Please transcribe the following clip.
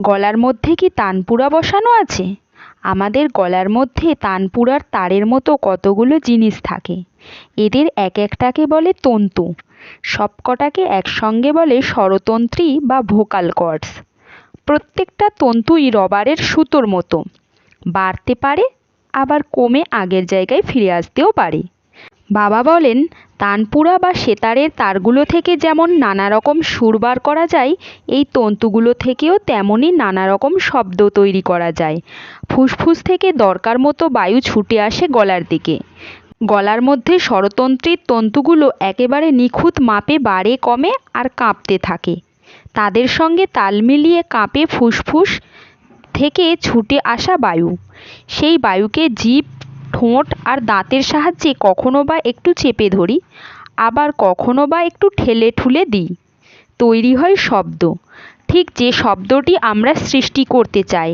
গলার মধ্যে কি তানপুরা বসানো আছে? আমাদের গলার মধ্যে তানপুরার তারের মতো কতগুলো জিনিস থাকে। এদের এক একটাকে বলে তন্তু। সবকটাকে একসঙ্গে বলে স্বরতন্ত্রী বা ভোকাল কর্ডস। প্রত্যেকটা তন্তুই রবারের সুতোর মতো, বাড়তে পারে আবার কমে আগের জায়গায় ফিরে আসতেও পারে। বাবা বলেন, তানপুরা বা সেতারের তারগুলো থেকে যেমন নানা রকম সুর বার করা যায়, এই তন্তুগুলো থেকেও তেমনই নানা রকম শব্দ তৈরি করা যায়। ফুসফুস থেকে দরকার মতো বায়ু ছুটে আসে গলার দিকে। গলার মধ্যে স্বরতন্ত্রীর তন্তুগুলো একেবারে নিখুঁত মাপে বাড়ে, কমে আর কাঁপতে থাকে। তাদের সঙ্গে তাল মিলিয়ে কাঁপে ফুসফুস থেকে ছুটে আসা বায়ু। সেই বায়ুকে জিভ, ঠোঁট আর দাঁতের সাহায্যে কখনো বা একটু চেপে ধরি, আবার কখনো বা একটু ঠেলে ঠুলে দিই। তৈরি হয় শব্দ, ঠিক যে শব্দটি আমরা সৃষ্টি করতে চাই।